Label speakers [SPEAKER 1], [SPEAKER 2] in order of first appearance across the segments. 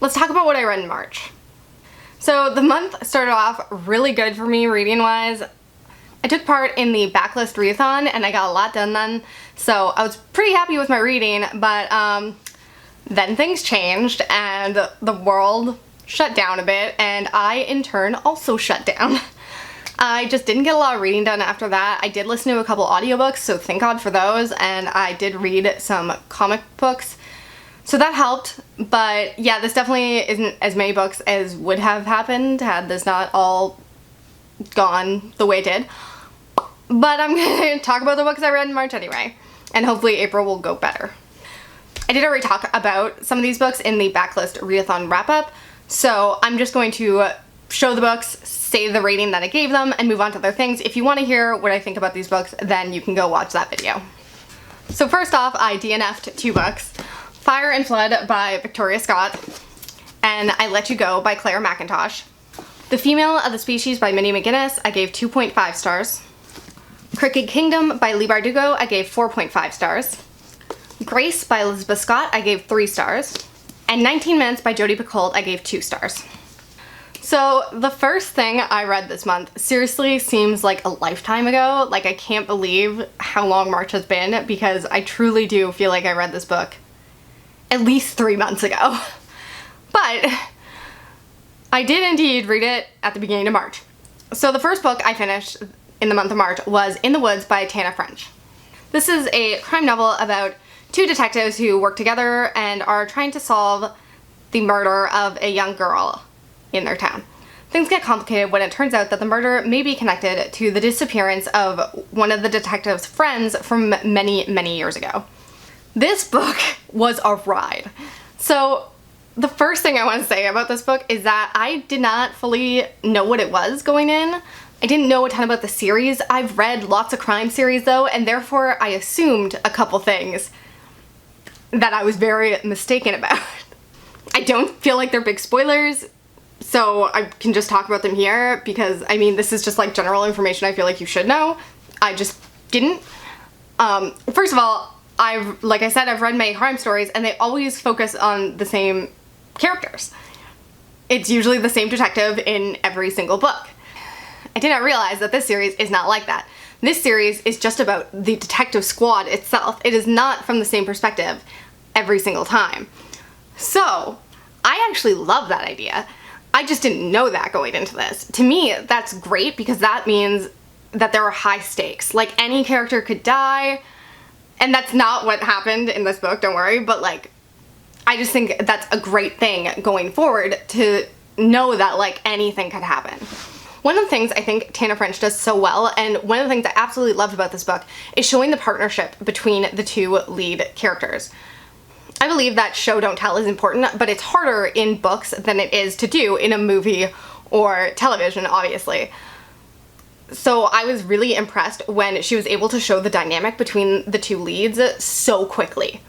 [SPEAKER 1] let's talk about what I read in March. So the month started off really good for me reading-wise. I took part in the backlist readathon and I got a lot done then, so I was pretty happy with my reading, but then things changed and the world shut down a bit, and I in turn also shut down. I just didn't get a lot of reading done after that. I did listen to a couple audiobooks, so thank God for those, and I did read some comic books, so that helped. But yeah, this definitely isn't as many books as would have happened had this not all gone the way it did. But I'm gonna talk about the books I read in March anyway, and hopefully April will go better. I did already talk about some of these books in the backlist readathon wrap-up, so I'm just going to show the books, say the rating that I gave them, and move on to other things. If you want to hear what I think about these books, then you can go watch that video. So first off, I DNF'd 2 books. Fire and Flood by Victoria Scott, and I Let You Go by Claire McIntosh. The Female of the Species by Minnie McGinnis, I gave 2.5 stars. Crooked Kingdom by Leigh Bardugo, I gave 4.5 stars. Grace by Elizabeth Scott, I gave 3 stars. And 19 Minutes by Jodi Picoult, I gave 2 stars. So the first thing I read this month seriously seems like a lifetime ago. Like, I can't believe how long March has been, because I truly do feel like I read this book at least 3 months ago. But I did indeed read it at the beginning of March. So the first book I finished in the month of March was In the Woods by Tana French. This is a crime novel about 2 detectives who work together and are trying to solve the murder of a young girl in their town. Things get complicated when it turns out that the murder may be connected to the disappearance of one of the detective's friends from many, many years ago. This book was a ride. So the first thing I want to say about this book is that I did not fully know what it was going in. I didn't know a ton about the series. I've read lots of crime series though, and therefore I assumed a couple things that I was very mistaken about. I don't feel like they're big spoilers, so I can just talk about them here because, I mean, this is just like general information I feel like you should know. I just didn't. First of all, like I said, I've read many crime stories and they always focus on the same characters. It's usually the same detective in every single book. I did not realize that this series is not like that. This series is just about the detective squad itself. It is not from the same perspective every single time. So, I actually love that idea. I just didn't know that going into this. To me, that's great because that means that there are high stakes. Like, any character could die, and that's not what happened in this book, don't worry, but like, I just think that's a great thing going forward to know that like anything could happen. One of the things I think Tana French does so well, and one of the things I absolutely loved about this book, is showing the partnership between the 2 lead characters. I believe that show don't tell is important, but it's harder in books than it is to do in a movie or television, obviously. So I was really impressed when she was able to show the dynamic between the 2 leads so quickly.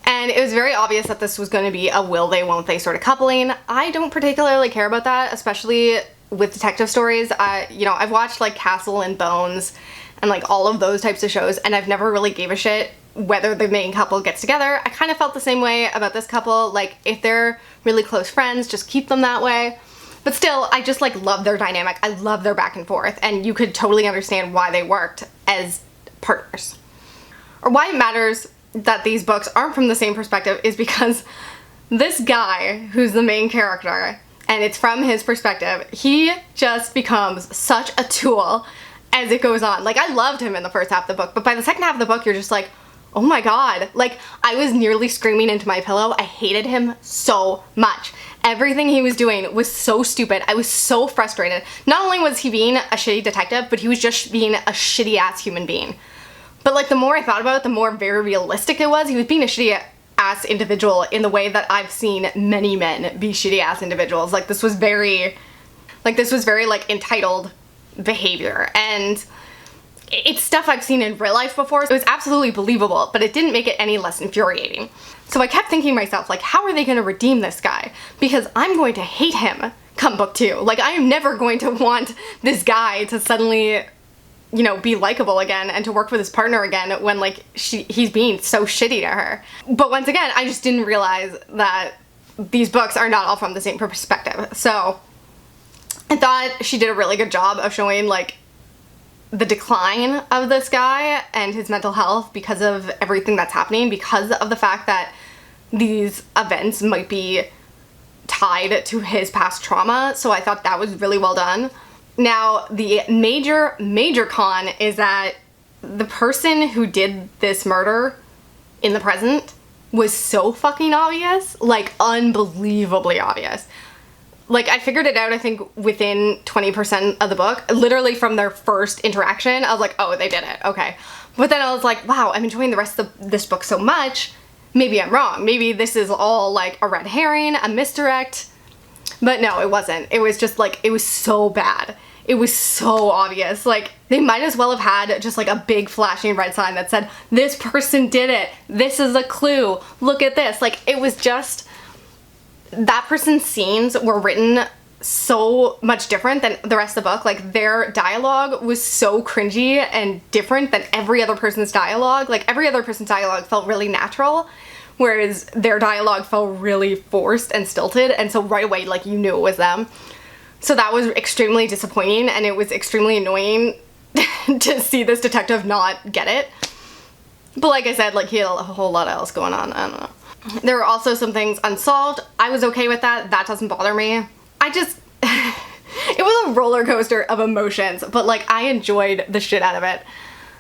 [SPEAKER 1] And it was very obvious that this was going to be a will they, won't they sort of coupling. I don't particularly care about that, especially with detective stories. You know, I've watched like Castle and Bones and like all of those types of shows, and I've never really gave a shit whether the main couple gets together. I kind of felt the same way about this couple. Like, if they're really close friends, just keep them that way. But still, I just like love their dynamic. I love their back and forth, and you could totally understand why they worked as partners. Or why it matters that these books aren't from the same perspective is because this guy, who's the main character, and it's from his perspective, he just becomes such a tool as it goes on. Like, I loved him in the first half of the book, but by the second half of the book, you're just like, oh my god. Like, I was nearly screaming into my pillow. I hated him so much. Everything he was doing was so stupid. I was so frustrated. Not only was he being a shitty detective, but he was just being a shitty ass human being. But like, the more I thought about it, the more very realistic it was. He was being a shitty ass individual in the way that I've seen many men be shitty ass individuals. Like, this was very like entitled behavior, and it's stuff I've seen in real life before. It was absolutely believable, but it didn't make it any less infuriating. So I kept thinking to myself, like, how are they gonna redeem this guy? Because I'm going to hate him come book 2. Like, I am never going to want this guy to suddenly, you know, be likable again and to work with his partner again when, like, he's being so shitty to her. But once again, I just didn't realize that these books are not all from the same perspective. So I thought she did a really good job of showing like the decline of this guy and his mental health because of everything that's happening, because of the fact that these events might be tied to his past trauma. So I thought that was really well done. Now, the major con is that the person who did this murder in the present was so fucking obvious, like unbelievably obvious. Like, I figured it out, I think, within 20% of the book. Literally from their first interaction, I was like, oh, they did it, okay. But then I was like, wow, I'm enjoying the rest of this book so much. Maybe I'm wrong. Maybe this is all, like, a red herring, a misdirect. But no, it wasn't. It was just, like, it was so bad. It was so obvious. Like, they might as well have had just, like, a big flashing red sign that said, this person did it. This is a clue. Look at this. Like, it was just... that person's scenes were written so much different than the rest of the book. Like, their dialogue was so cringy and different than every other person's dialogue. Like, every other person's dialogue felt really natural, whereas their dialogue felt really forced and stilted, and so right away, like, you knew it was them. So that was extremely disappointing, and it was extremely annoying to see this detective not get it. But like I said, like, he had a whole lot else going on. I don't know. There were also some things unsolved. I was okay with that. That doesn't bother me. I just... it was a roller coaster of emotions, but, like, I enjoyed the shit out of it.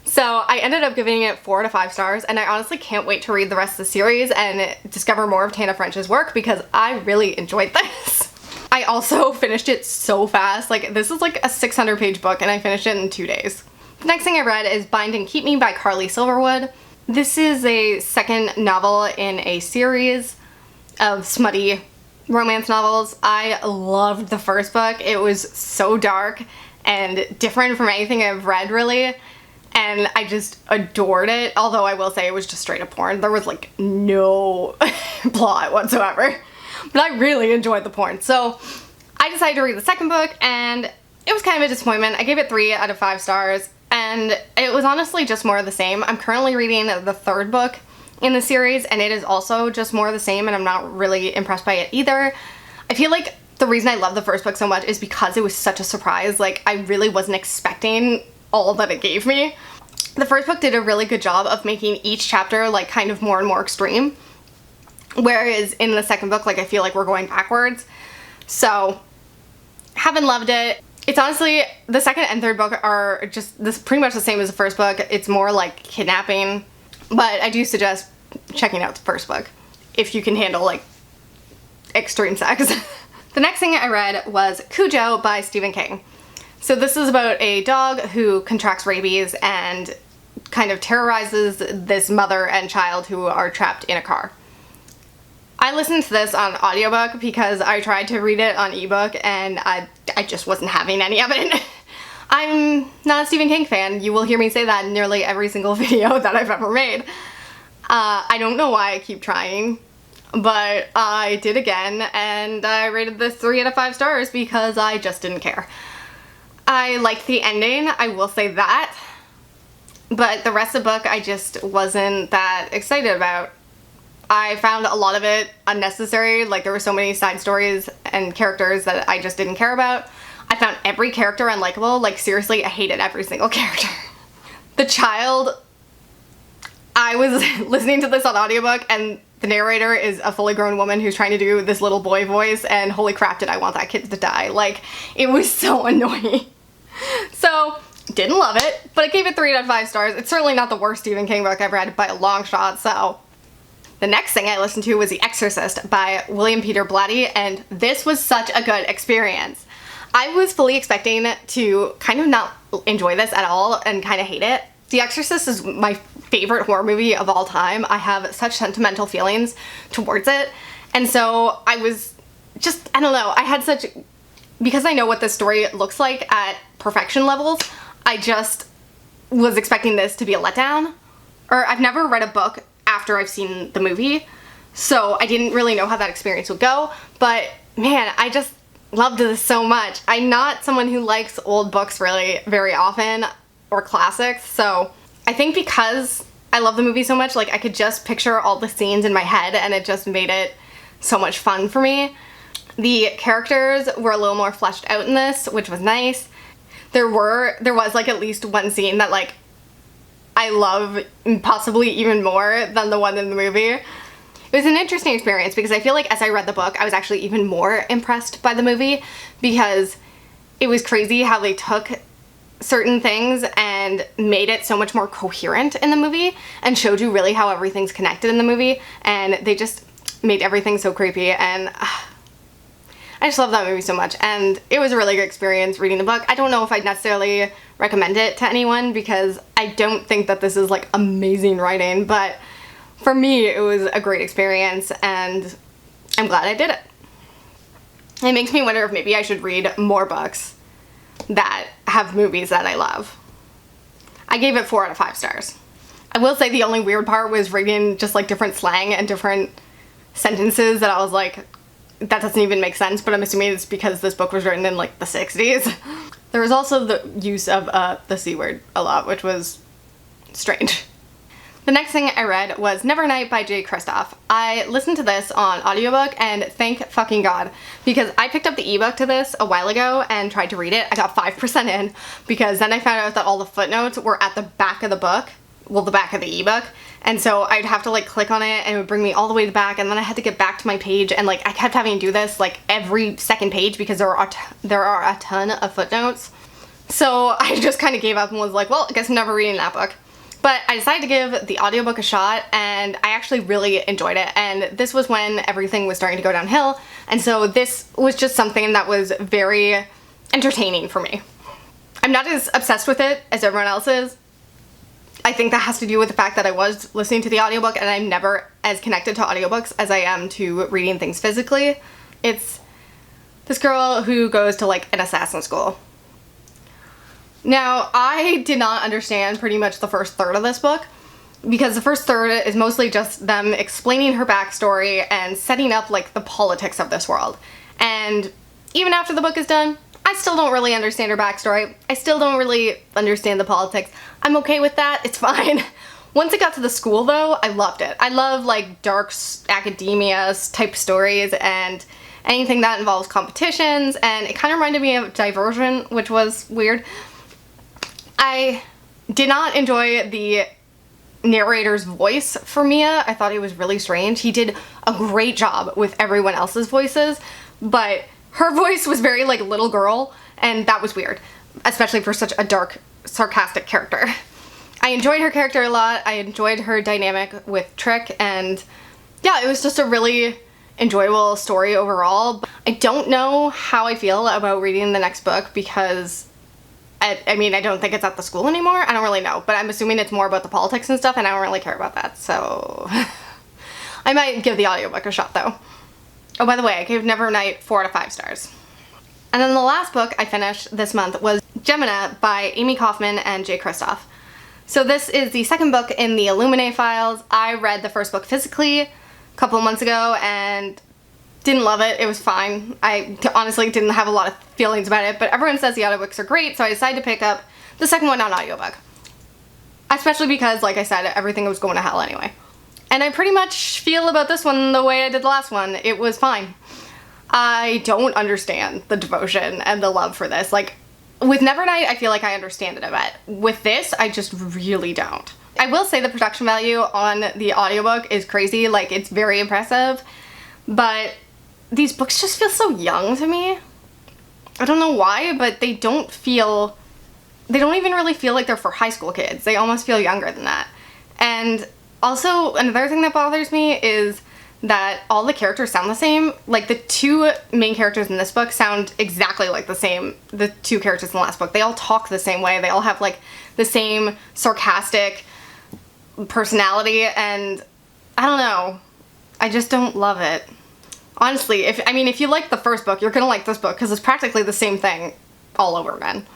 [SPEAKER 1] So I ended up giving it 4 out of 5 stars, and I honestly can't wait to read the rest of the series and discover more of Tana French's work because I really enjoyed this. I also finished it so fast. Like, this is like a 600-page book, and I finished it in 2 days. The next thing I read is Bind and Keep Me by Silverwood. This is a second novel in a series of smutty romance novels. I loved the first book. It was so dark and different from anything I've read, really, and I just adored it, although I will say it was just straight up porn. There was, like, no plot whatsoever, but I really enjoyed the porn. So I decided to read the second book, and it was kind of a disappointment. I gave it 3 out of 5 stars. And it was honestly just more of the same. I'm currently reading the third book in the series, and it is also just more of the same, and I'm not really impressed by it either. I feel like the reason I love the first book so much is because it was such a surprise. Like, I really wasn't expecting all that it gave me. The first book did a really good job of making each chapter, like, kind of more and more extreme. Whereas in the second book, like, I feel like we're going backwards. So, haven't loved it. It's honestly, the second and third book are just pretty much the same as the first book. It's more like kidnapping, but I do suggest checking out the first book if you can handle, like, extreme sex. The next thing I read was Cujo by Stephen King. So this is about a dog who contracts rabies and kind of terrorizes this mother and child who are trapped in a car. I listened to this on audiobook because I tried to read it on ebook and I just wasn't having any of it. I'm not a Stephen King fan. You will hear me say that in nearly every single video that I've ever made. I don't know why I keep trying, but I did again, and I rated this 3 out of 5 stars because I just didn't care. I liked the ending, I will say that, but the rest of the book I just wasn't that excited about. I found a lot of it unnecessary. Like, there were so many side stories and characters that I just didn't care about. I found every character unlikable. Like, seriously, I hated every single character. The child, I was listening to this on audiobook, and the narrator is a fully grown woman who's trying to do this little boy voice, and holy crap, did I want that kid to die. Like, it was so annoying. So, didn't love it, but I gave it 3 out of 5 stars. It's certainly not the worst Stephen King book I've read by a long shot, so... The next thing I listened to was The Exorcist by William Peter Blatty, and this was such a good experience. I was fully expecting to kind of not enjoy this at all and kind of hate it. The Exorcist is my favorite horror movie of all time. I have such sentimental feelings towards it, and so I was just, I don't know, I had such, because I know what this story looks like at perfection levels, I just was expecting this to be a letdown. Or I've never read a book after I've seen the movie, so I didn't really know how that experience would go, but man, I just loved this so much. I'm not someone who likes old books really very often, or classics, so I think because I love the movie so much, like, I could just picture all the scenes in my head, and it just made it so much fun for me. The characters were a little more fleshed out in this, which was nice. There was like at least one scene that like I love possibly even more than the one in the movie. It was an interesting experience because I feel like as I read the book, I was actually even more impressed by the movie because it was crazy how they took certain things and made it so much more coherent in the movie and showed you really how everything's connected in the movie, and they just made everything so creepy, and I just love that movie so much, and it was a really good experience reading the book. I don't know if I'd necessarily recommend it to anyone because I don't think that this is like amazing writing, but for me it was a great experience and I'm glad I did it. It makes me wonder if maybe I should read more books that have movies that I love. I gave it 4 out of 5 stars. I will say the only weird part was reading just like different slang and different sentences that I was like, that doesn't even make sense, but I'm assuming it's because this book was written in like the 60s. There was also the use of the C word a lot, which was strange. The next thing I read was Nevernight by Kristoff. I listened to this on audiobook and thank fucking God, because I picked up the ebook to this a while ago and tried to read it. I got 5% in because then I found out that all the footnotes were at the back of the book, well, the back of the ebook, and so I'd have to like click on it and it would bring me all the way to the back, and then I had to get back to my page, and like I kept having to do this like every second page because there are a ton of footnotes. So I just kind of gave up and was like, well, I guess I'm never reading that book. But I decided to give the audiobook a shot, and I actually really enjoyed it, and this was when everything was starting to go downhill, and so this was just something that was very entertaining for me. I'm not as obsessed with it as everyone else is. I think that has to do with the fact that I was listening to the audiobook and I'm never as connected to audiobooks as I am to reading things physically. It's this girl who goes to like an assassin school. Now, I did not understand pretty much the first third of this book because the first third is mostly just them explaining her backstory and setting up like the politics of this world. And even after the book is done, I still don't really understand her backstory. I still don't really understand the politics. I'm okay with that, it's fine. Once it got to the school though, I loved it. I love like dark academia type stories and anything that involves competitions, and it kind of reminded me of Diversion, which was weird. I did not enjoy the narrator's voice for Mia. I thought it was really strange. He did a great job with everyone else's voices, but her voice was very like little girl, and that was weird, especially for such a dark, sarcastic character. I enjoyed her character a lot. I enjoyed her dynamic with Trick, and yeah, it was just a really enjoyable story overall. But I don't know how I feel about reading the next book because I mean, I don't think it's at the school anymore. I don't really know, but I'm assuming it's more about the politics and stuff, and I don't really care about that, so I might give the audiobook a shot though. Oh, by the way, I gave Nevernight 4 out of 5 stars. And then the last book I finished this month was Gemina by Amie Kaufman and Kristoff. So this is the second book in the Illuminae files. I read the first book physically a couple of months ago and didn't love it. It was fine. I honestly didn't have a lot of feelings about it, but everyone says the audiobooks are great, so I decided to pick up the second one on audiobook. Especially because, like I said, everything was going to hell anyway. And I pretty much feel about this one the way I did the last one. It was fine. I don't understand the devotion and the love for this. Like, with Nevernight, I feel like I understand it a bit. With this, I just really don't. I will say the production value on the audiobook is crazy. Like, it's very impressive. But these books just feel so young to me. I don't know why, but they don't even really feel like they're for high school kids. They almost feel younger than that. And also, another thing that bothers me is that all the characters sound the same. Like, the 2 main characters in this book sound exactly like the 2 characters in the last book. They all talk the same way. They all have, like, the same sarcastic personality, and I don't know. I just don't love it. Honestly, if you like the first book, you're gonna like this book, because it's practically the same thing all over again.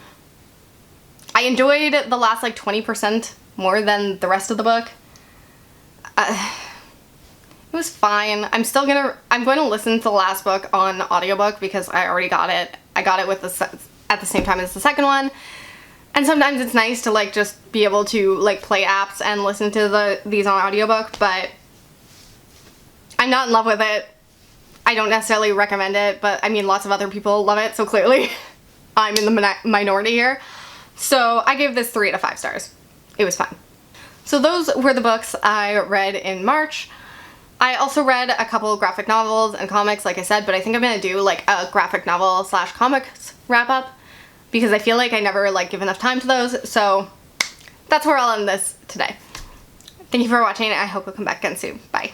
[SPEAKER 1] I enjoyed the last, like, 20% more than the rest of the book. It was fine. I'm going to listen to the last book on audiobook because I already got it. I got it at the same time as the second one. And sometimes it's nice to like just be able to like play apps and listen to these on audiobook, but I'm not in love with it. I don't necessarily recommend it, but I mean, lots of other people love it, so clearly I'm in the minority here. So I gave this 3 out of 5 stars. It was fun. So those were the books I read in March. I also read a couple of graphic novels and comics, like I said, but I think I'm gonna do like a graphic novel / comics wrap up because I feel like I never like give enough time to those. So that's where I'll end this today. Thank you for watching. I hope you'll come back again soon. Bye.